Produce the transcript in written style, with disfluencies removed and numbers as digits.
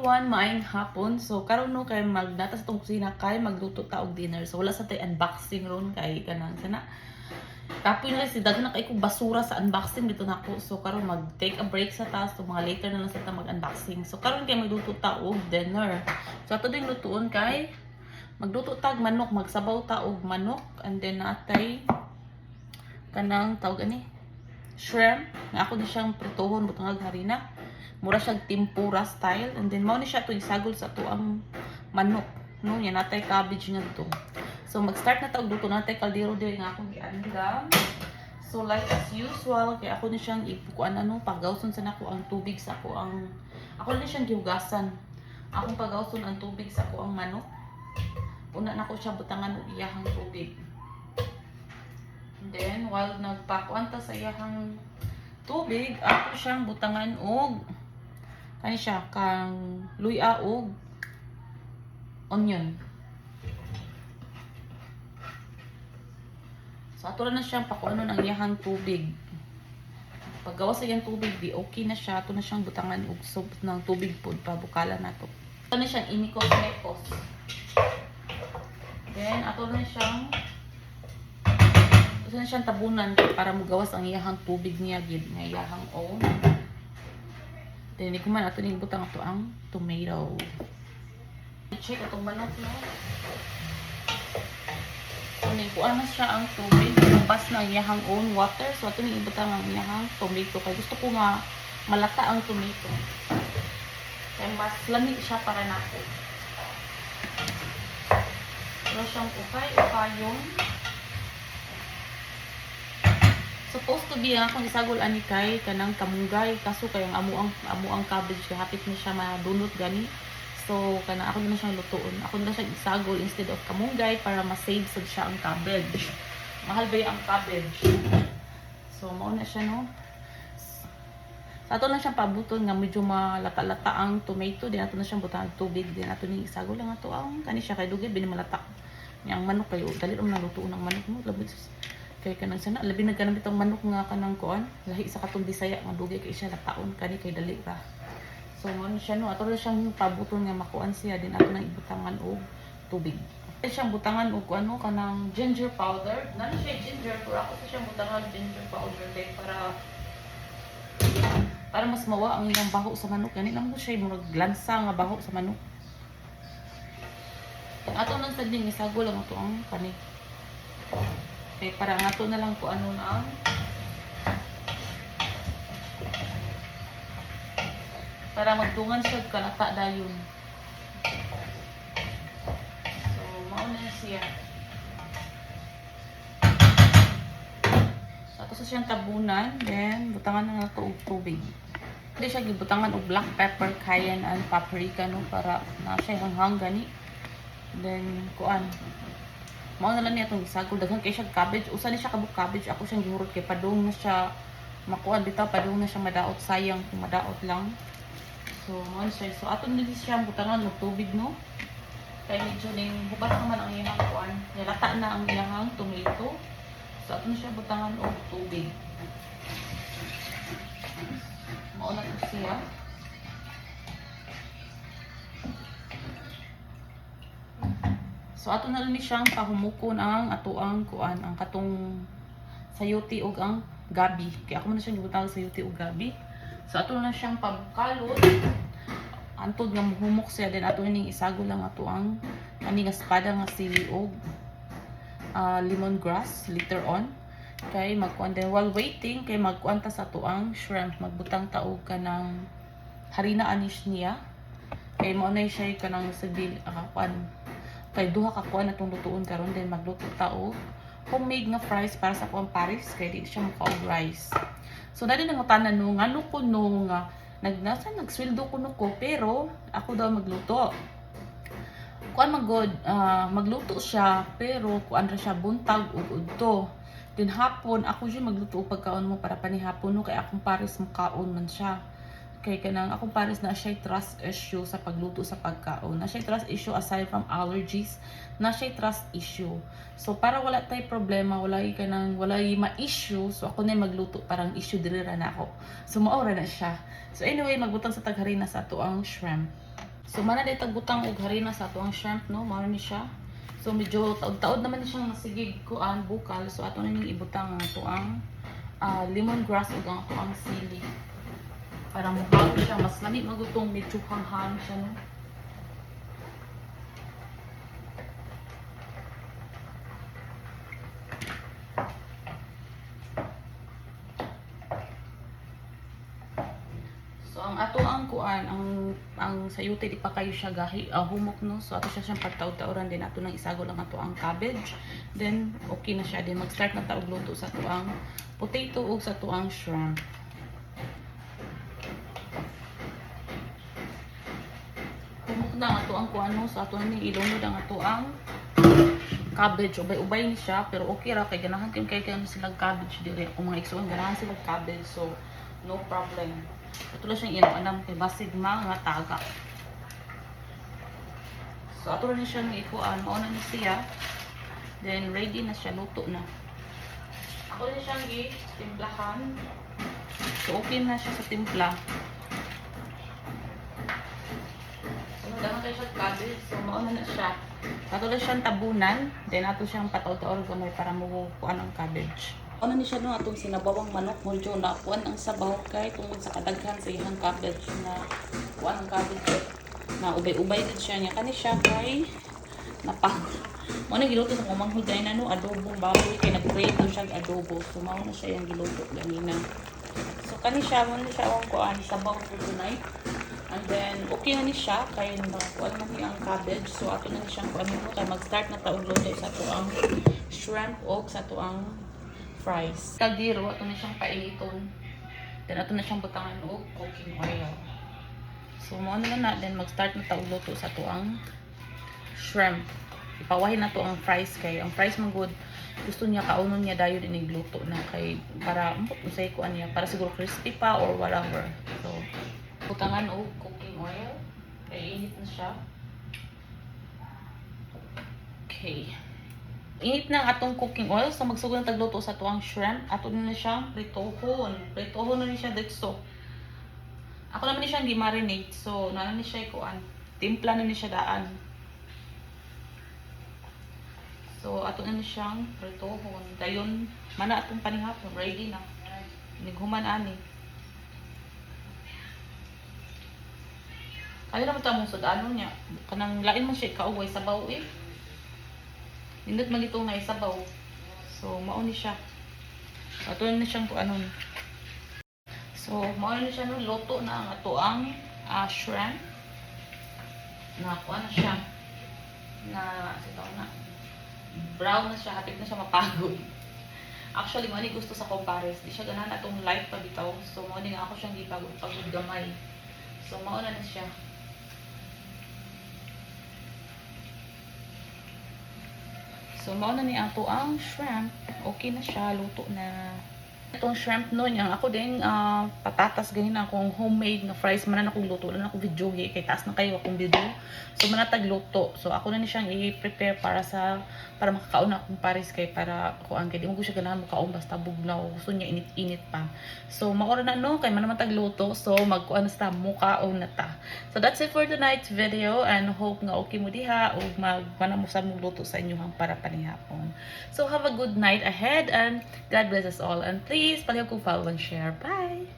everyone, maayong hapon. So karon no kay magdatas tong kusina kay magluto ta og dinner. So wala sa tay unboxing ron kay kanang sana. Kapoy na si daghan na kay kog basura sa unboxing dito nako. So karon mag take a break sa taas so mga later na lang sa ta mag-unboxing. So karon kay magluto ta og dinner. So ato ding lutuon kay magluto ta og manok, magsabaw ta og manok and then natay kanang tawag ani shrimp nga ako ni siyang pritohon butang harina. Mura siyang tempura style and then mao ni siya to isagol sa to ang manok no yan natay cabbage nga dito. So mag-start na ta og luto natay kaldero diri nga akong giandam. So like as usual kay ako ni siyang ipukuan ano pagawson sa nako ang tubig sa ako ni siyang gihugasan. Akong pagawson ang tubig sa ako ang manok. Una nako siya butangan og iyahang tubig. And then while nagpakuan ta sa iyahang tubig ako siyang butangan og kani siya kang luya og onion. So ato na siyang pakuanon ang iyahang tubig. Paggawa sa iyang tubig di okay na siya. Ato na siyang butangan og soup ng tubig pod pabukalan nato. Ato na siyang imikos-mekos. Then ato na siyang tabunan para mugawas ang iyahang tubig niya gid nga iyahang own. Then ko man ato ning butang ato ang tomato. I-check atong manok no. Kunin ko na siya ang tubig, lumabas na ang iyahang own water. So ato ning ibutang ang iyahang tomato kay gusto ko nga malata ang tomato. Kaya mas lamig siya para nako. Pero siyang ukay-ukayon. Supposed to be ang akong isagol ani kay kanang kamunggay kaso kay ang amo ang cabbage kay hapit na siya madunot gani. So kana ako na siyang lutuon. Ako na siyang isagol instead of kamunggay para ma-save sad siya ang cabbage. Mahal ba ang cabbage? So mao na siya no. Sa ato na siyang pabuton nga medyo malata-lata ang tomato, din ato na siyang butang tubig, din ato ni isagol lang ato ang kani siya kay dugay bini malata. Yang manok kayo dali ra man lutuon ng manok mo labot kay kanang sana labi nagkanang bitong manok nga kanang kuan lahi sa katong Bisaya nga dugay kay siya lataon kani kay dali ra. So mo siya no ato ra siyang pabuton nga makuan siya din ato nang ibutangan og tubig. Ato siyang butangan og ano kanang ginger powder. Nani siya ginger pero ako siyang butangan ginger powder kay para mas mawa ang ilang baho sa manok gani lang mo siya murag lansa nga baho sa manok. Ato nang sading isagol lang ato ang kani. Okay, para nga to na lang po ano na para magtungan siya kalata dayon. So mauna na siya. So ato sa siyang tabunan, then butangan na nato og tubig. Hindi siya gibutangan og black pepper, cayenne and paprika no para na siya hanghang gani. Then kuan mao na lang niya itong isagol. Daghan kay siya cabbage. Usa ni siya kabuk cabbage. Ako siyang gihurot kay padung na siya makuan bitaw. Padung na siya madaot. Sayang kung madaot lang. So, mao siya. So, aton din siya butangan ng tubig, no? Kaya medyo ning hubas naman ang iyang kuan. Nilata na ang iyang tomato. So, aton siya butangan og tubig. Mao na to siya. So ato na rin siyang pahumukon ang atoang kuan ang katong sayote ug ang gabi. Kaya ako na siyang gibutang sayote ug gabi. So ato na siyang pabukalot. Antod nga mahumok siya din ato ning isagol lang ato ang ani nga espada nga sili ug lemongrass later on. Kay magkuan din while waiting kay magkuan ta sa atoang shrimp magbutang ta og kanang harina anis niya. Kay mao na siya kanang sabil kuan kay duha ka kuan atong lutuon karon din magluto ta og homemade nga fries para sa kuan Paris kay di siya mukha og rice. So dali nang utanan no ngano ko no nga nagsweldo ko no ko pero ako daw magluto. Kuan magluto siya pero kuan ra siya buntag ug udto. Din hapon ako siya magluto og pagkaon mo para panihapon no kay akong Paris mukaon man siya. Kay kanang akong Paris na siya trust issue sa pagluto sa pagkaon. Na siya trust issue aside from allergies, na siya trust issue. So para wala tay problema, walay ma-issue, so ako na magluto parang issue diri ra na ako. So maura na siya. So anyway, magbutang sa tagharina sa ato ang shrimp. So mana dito butang og harina sa ato ang shrimp no, mao ni siya. So medyo taod-taod naman ni siya masigig ko ang bukal. So ato na ning ibutang ang ato ang lemongrass ug ang ato ang sili. Para mukha siya mas lami magutong medyo hanghang siya no. So ang ato ang kuan ang sayote di pa kayo siya gahi humok no. So ato siya siyang pagtaod-taoran din ato nang isago lang ato ang cabbage. Then okay na siya din mag-start na ta og luto sa ato ang potato ug sa ato ang shrimp. Humok na ang ato ang kuan no. So ato ning ilunod ang ato ang cabbage. Ubay-ubay ni siya pero okay ra kay ganahan kay silang cabbage diri. Kung mga igsoon ganahan sila cabbage so no problem. Ito lang siyang inam-anam kay basig mga taga. So ato rin siyang ikuan, mauna ni siya. Then ready na siya, luto na. Ako rin siyang i-timplahan. So okay na siya sa timpla. So nagdaman tayo siya cabbage. So mauna na siya. Ato rin siyang tabunan. Then ato siyang pataw-taw gamay para makukuan ang cabbage. Ano ni siya no atong sinabawang manok mo dyo na kuan ang sabaw kay tungod sa kadaghan sa iyang cabbage na kuan ang cabbage na ubay-ubay din siya niya kani siya kay napag mo na giluto sa kumanghod dai na no adobong baboy kay nag-prito siya adobo so mao na siya yung giluto ganina so kani siya mo na siya ang kuan sabaw for tonight and then okay na ni siya kay kuan man ni ang cabbage so ato na ni siyang kuan mo kay mag-start na taog luto sa to ang shrimp o sa to ang fries. Kaldero, ito na siyang painiton. Then, ito na siyang butangan o cooking oil. So, mo na then mag-start na taog luto sa tuang shrimp. Ipawahin na to ang fries kay ang fries man good gusto niya kaunon niya dayon din igluto na kay para usay ko niya para siguro crispy pa or whatever. So, butangan o cooking oil. Kay init na siya. Okay. Init na atong cooking oil. So, magsugod na tagluto sa tuwang shrimp. Ato na siyang pritohon. Pritohon na siya dito. Ako naman ni siyang gi-marinate. So, na ni siya ikuan. Timpla na ni siya daan. So, ato na ni siyang pritohon. Dayon, mana atong panihapon. Ready na. Nighuman ani. Kaya naman ito mong sudanon niya. Kanang lain mo siya ikaugay sa baw eh. Nindot man itong naisabaw. So, mauni siya. Ato na siyang kuanon. So, mauni na siya no, luto na ang ato ang shrimp. Na kuan na siya. Na, sitaw na. Brown na siya, hapit na siya mapagod. Actually, mauni gusto sa compares. Di siya ganahan atong light pa bitaw. So, mauni nga ako siyang gipagod gamay. So, mauna na siya. So, mauna ni ato ang shrimp. Okay na siya. Luto na. Itong shrimp nun, yung ako din, patatas, ganyan akong homemade na fries. Manan akong luto. Manan akong video. Kay taas na kayo akong video. So, manatag luto. So, ako na ni siyang i-prepare para makakaon akong pares kay para ako ang kaya. Di mo ko siya ganahan makaon basta bugnaw. Gusto niya init-init pa. So, maura na no. Kay manamantag luto. So, magkuan na mukaon na ta. So, that's it for tonight's video. And hope nga okay mo diha. O magmanamusan mong luto sa inyong para panihapon. So, have a good night ahead. And God bless us all. And please, palihog kong follow and share. Bye!